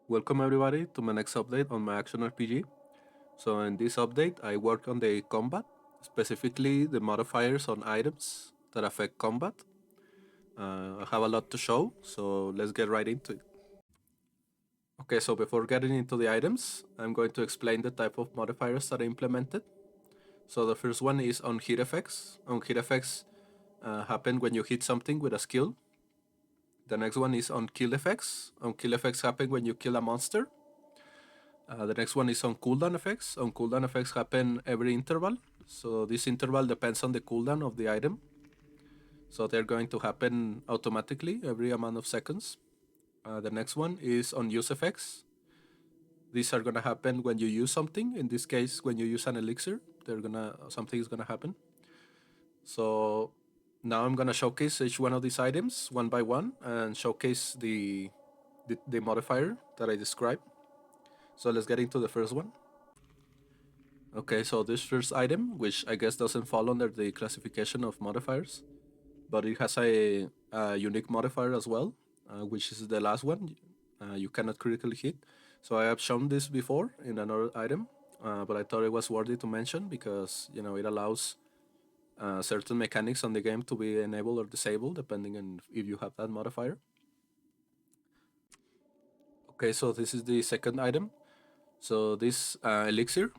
Welcome everybody to my next update on my action RPG. So in this update, I work on the combat, specifically the modifiers on items that affect combat. I have a lot to show, so let's get right into it. Okay, so before getting into the items, I'm going to explain the type of modifiers that I implemented. So the first one is on hit effects. On hit effects happen when you hit something with a skill. The next one is on kill effects. On kill effects happen when you kill a monster. The next one is on cooldown effects. On cooldown effects happen every interval. So this interval depends on the cooldown of the item. So they're going to happen automatically every amount of seconds. The next one is on use effects. These are gonna happen when you use something. In this case, when you use an elixir, something is gonna happen. So now I'm gonna showcase each one of these items one by one and showcase the modifier that I described. So let's get into the first one. Okay, so this first item, which I guess doesn't fall under the classification of modifiers, but it has a unique modifier as well, which is the last one. You cannot critically hit. So I have shown this before in another item, but I thought it was worthy to mention because it allows certain mechanics on the game to be enabled or disabled depending on if you have that modifier. Okay, so this is the second item. So this elixir,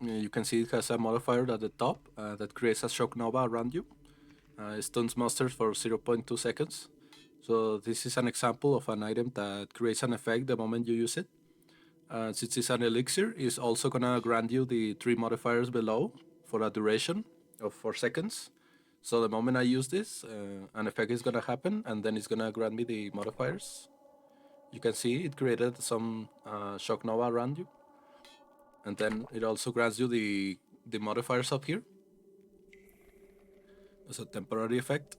you can see it has a modifier at the top that creates a shock nova around you. It stuns monsters for 0.2 seconds. So this is an example of an item that creates an effect the moment you use it. Since it's an elixir, it's also gonna grant you the 3 modifiers below for a duration of 4 seconds. So the moment I use this, an effect is gonna happen and then it's gonna grant me the modifiers. You can see it created some shock nova around you. And then it also grants you the modifiers up here as a temporary effect.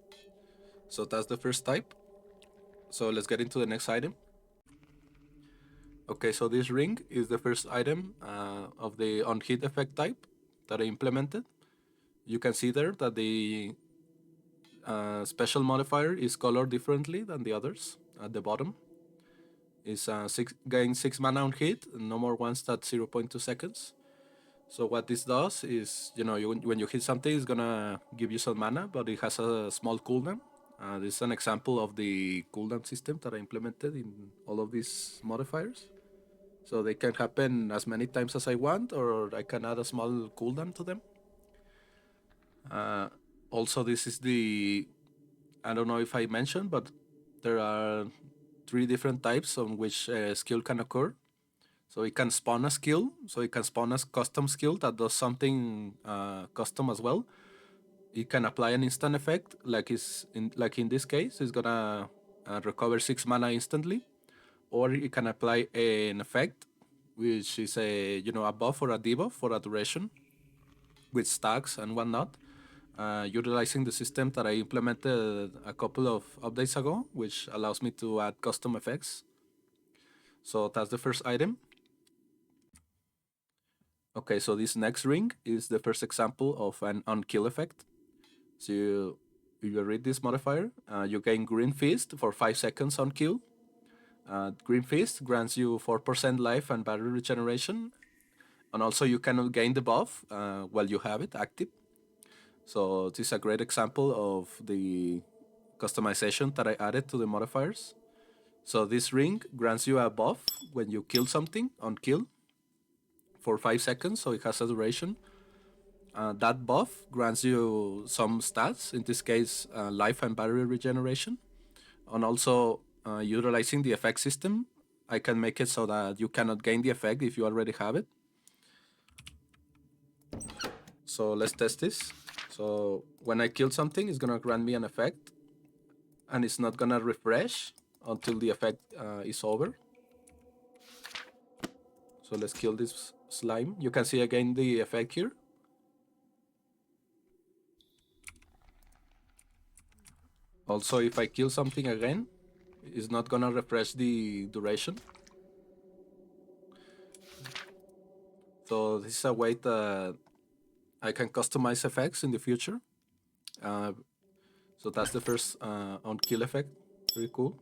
So that's the first type. So let's get into the next item. Okay, so this ring is the first item of the on hit effect type that I implemented. You can see there that the special modifier is colored differently than the others at the bottom. It's gain 6 mana on hit, no more once at 0.2 seconds. So what this does is, when you hit something, it's gonna give you some mana, but it has a small cooldown. This is an example of the cooldown system that I implemented in all of these modifiers. So they can happen as many times as I want, or I can add a small cooldown to them. Also, this is I don't know if I mentioned, but there are 3 different types on which skill can occur. So it can spawn a skill. So it can spawn a custom skill that does something custom as well. It can apply an instant effect, like in this case, it's gonna recover 6 mana instantly, or it can apply an effect, which is a buff or a debuff for a duration, with stacks and whatnot. Utilizing the system that I implemented a couple of updates ago, which allows me to add custom effects. So that's the first item. Okay, so this next ring is the first example of an on-kill effect. So you read this modifier, you gain Green Fist for 5 seconds on kill. Green Fist grants you 4% life and battery regeneration, and also you cannot gain the buff while you have it active. So this is a great example of the customization that I added to the modifiers. So this ring grants you a buff when you kill something on kill for 5 seconds, so it has a duration. That buff grants you some stats, in this case life and battery regeneration. And also utilizing the effect system, I can make it so that you cannot gain the effect if you already have it. So let's test this. So when I kill something, it's gonna grant me an effect, and it's not gonna refresh until the effect is over. So let's kill this slime. You can see again the effect here. Also, if I kill something again, it's not gonna refresh the duration. So this is a way that I can customize effects in the future. So that's the first on kill effect. Very cool.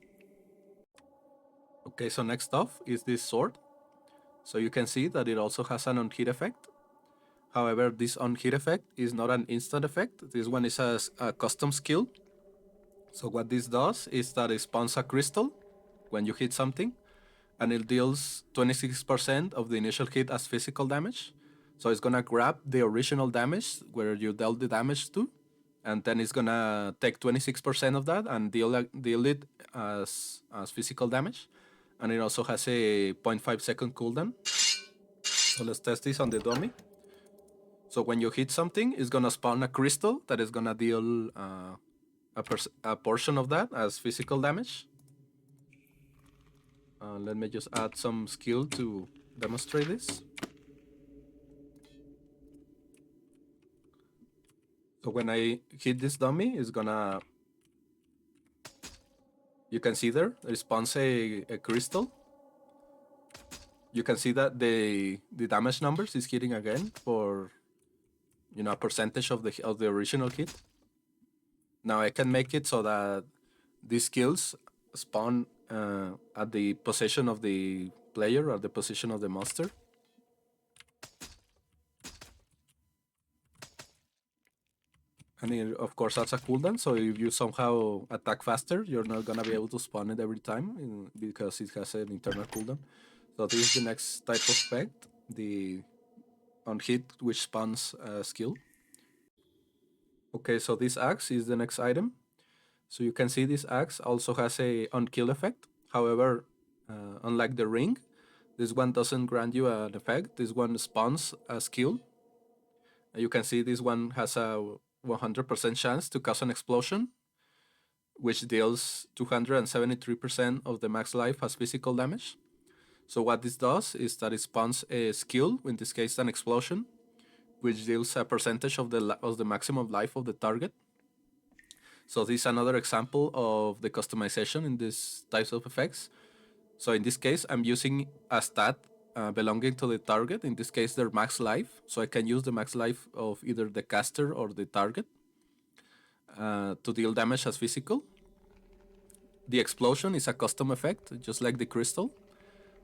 Okay, so next off is this sword. So you can see that it also has an on-hit effect. However, this on-hit effect is not an instant effect. This one is a custom skill. So what this does is that it spawns a crystal when you hit something, and it deals 26% of the initial hit as physical damage. So it's gonna grab the original damage where you dealt the damage to, and then it's gonna take 26% of that and deal it as physical damage. And it also has a 0.5 second cooldown. So let's test this on the dummy. So when you hit something, it's gonna spawn a crystal that is gonna deal a portion of that as physical damage. Let me just add some skill to demonstrate this. So when I hit this dummy, it's gonna, you can see there, it spawns a crystal. You can see that the damage numbers is hitting again for, you know, a percentage of the original hit. Now I can make it so that these skills spawn at the position of the player or the position of the monster. And it, of course, that's a cooldown. So if you somehow attack faster, you're not gonna be able to spawn it every time because it has an internal cooldown. So this is the next type of effect, the on hit which spawns a skill. Okay, so this axe is the next item. So you can see this axe also has a on kill effect. However, unlike the ring, this one doesn't grant you an effect. This one spawns a skill. You can see this one has a 100% chance to cause an explosion, which deals 273% of the max life as physical damage. So what this does is that it spawns a skill, in this case an explosion, which deals a percentage of the maximum life of the target. So this is another example of the customization in these types of effects. So in this case, I'm using a stat belonging to the target, in this case their max life. So I can use the max life of either the caster or the target to deal damage as physical. The explosion is a custom effect, just like the crystal.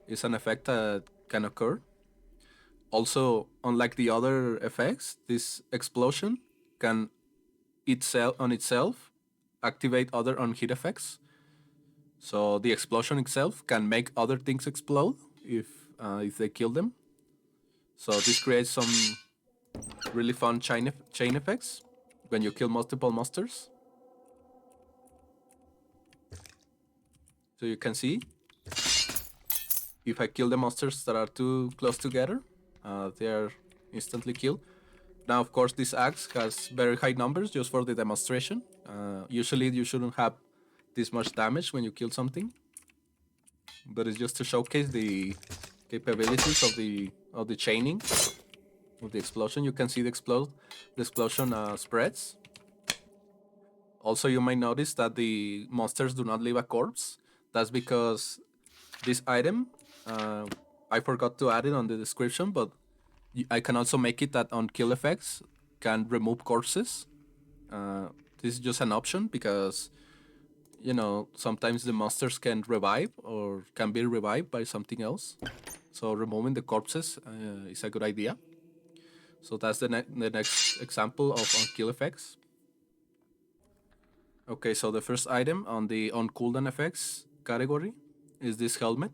It's an effect that can occur. Also, unlike the other effects, this explosion can itself activate other on-hit effects. So the explosion itself can make other things explode if they kill them. So this creates some really fun chain effects when you kill multiple monsters. So you can see if I kill the monsters that are too close together, they are instantly killed. Now, of course, this axe has very high numbers just for the demonstration. Usually, you shouldn't have this much damage when you kill something, but it's just to showcase the capabilities of the chaining of the explosion. You can see the explosion spreads. Also, you might notice that the monsters do not leave a corpse. That's because this item, I forgot to add it on the description, but I can also make it that on kill effects can remove corpses. This is just an option because, you know, sometimes the monsters can revive or can be revived by something else. So removing the corpses is a good idea. So that's the next example of on kill effects. Okay, so the first item on the on cooldown effects category is this helmet.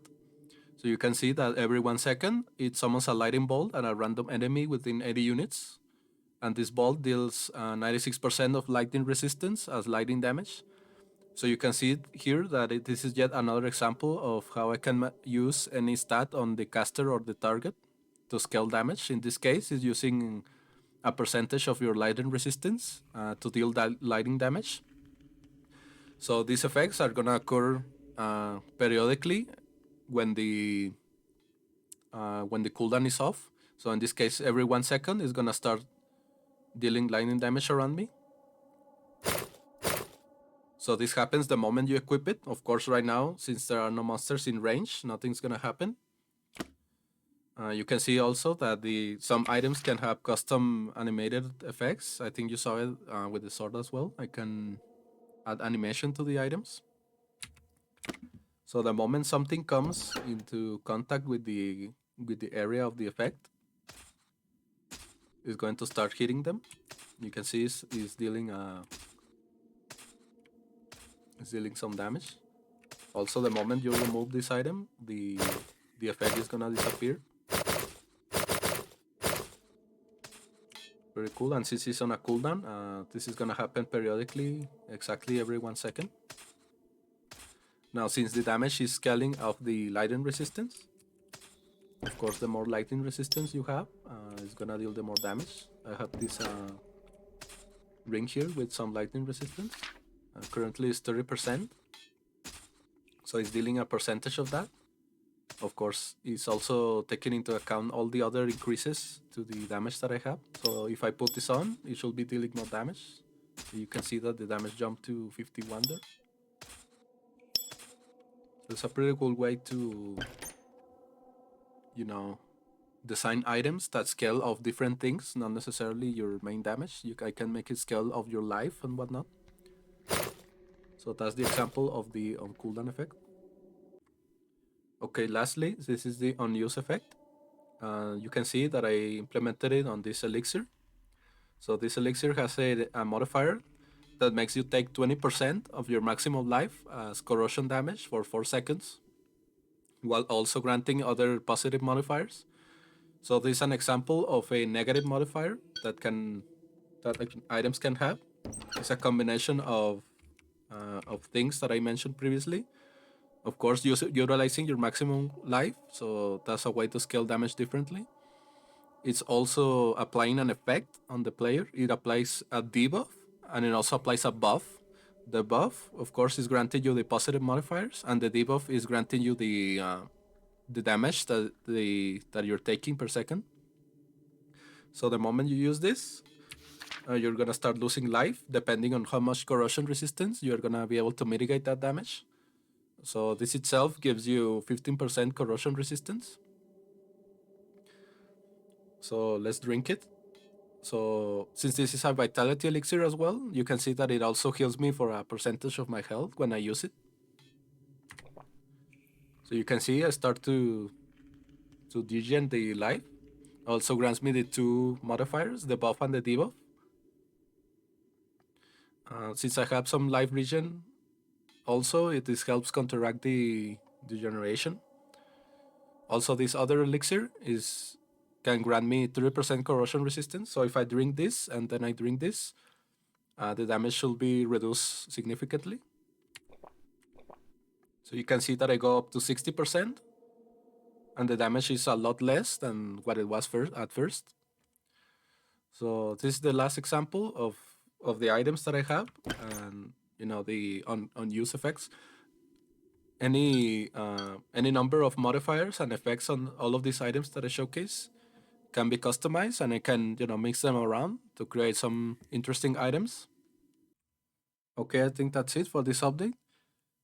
So you can see that every 1 second it summons a lightning bolt and a random enemy within 80 units. And this bolt deals 96% of lightning resistance as lightning damage. So you can see here that this is yet another example of how I can use any stat on the caster or the target to scale damage. In this case, is using a percentage of your lightning resistance to deal that lightning damage. So these effects are gonna occur periodically when the cooldown is off. So in this case, every 1 second is gonna start dealing lightning damage around me. So this happens the moment you equip it. Of course, right now, since there are no monsters in range, nothing's gonna happen. You can see also that some items can have custom animated effects. I think you saw it with the sword as well. I can add animation to the items. So the moment something comes into contact with the area of the effect, it's going to start hitting them. You can see it's dealing some damage. Also, the moment you remove this item, the effect is gonna disappear. Very cool. And since it's on a cooldown, this is gonna happen periodically, exactly every 1 second. Now, since the damage is scaling of the lightning resistance, of course, the more lightning resistance you have, it's gonna deal the more damage. I have this ring here with some lightning resistance. Currently, it's 30%, so it's dealing a percentage of that. Of course, it's also taking into account all the other increases to the damage that I have. So if I put this on, it should be dealing more damage. You can see that the damage jumped to 51 there. So it's a pretty cool way to, design items that scale of different things, not necessarily your main damage. I can make it scale of your life and whatnot. So that's the example of the on cooldown effect. Okay, lastly, this is the unused effect. You can see that I implemented it on this elixir. So this elixir has a modifier that makes you take 20% of your maximum life as corrosion damage for 4 seconds, while also granting other positive modifiers. So this is an example of a negative modifier that items can have. It's a combination of things that I mentioned previously. Of course, utilizing your maximum life, so that's a way to scale damage differently. It's also applying an effect on the player. It applies a debuff and it also applies a buff. The buff, of course, is granting you the positive modifiers, and the debuff is granting you the damage that you're taking per second. So the moment you use this, you're gonna start losing life. Depending on how much corrosion resistance, you're gonna be able to mitigate that damage. So this itself gives you 15% corrosion resistance. So let's drink it. So since this is a vitality elixir as well, you can see that it also heals me for a percentage of my health when I use it. So you can see I start to degen the life. Also grants me the 2 modifiers, the buff and the debuff. Since I have some life regen, also this helps counteract the degeneration. Also, this other elixir can grant me 30% corrosion resistance. So if I drink this and then I drink this, the damage should be reduced significantly. So you can see that I go up to 60%, and the damage is a lot less than what it was at first. So this is the last example of the items that I have, and the unused effects. Any number of modifiers and effects on all of these items that I showcase can be customized, and I can mix them around to create some interesting items. Okay, I think that's it for this update.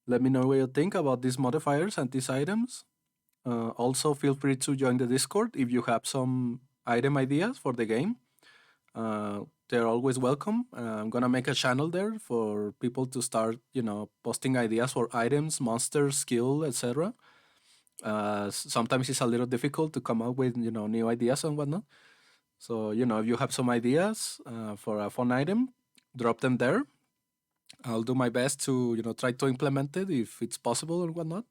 Let me know what you think about these modifiers and these items. Also, feel free to join the Discord if you have some item ideas for the game. They're always welcome. I'm gonna make a channel there for people to start, posting ideas for items, monsters, skill, etc. Sometimes it's a little difficult to come up with, new ideas and whatnot. So, if you have some ideas for a fun item, drop them there. I'll do my best to, try to implement it if it's possible or whatnot.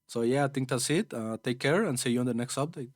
So yeah, I think that's it. Take care and see you on the next update.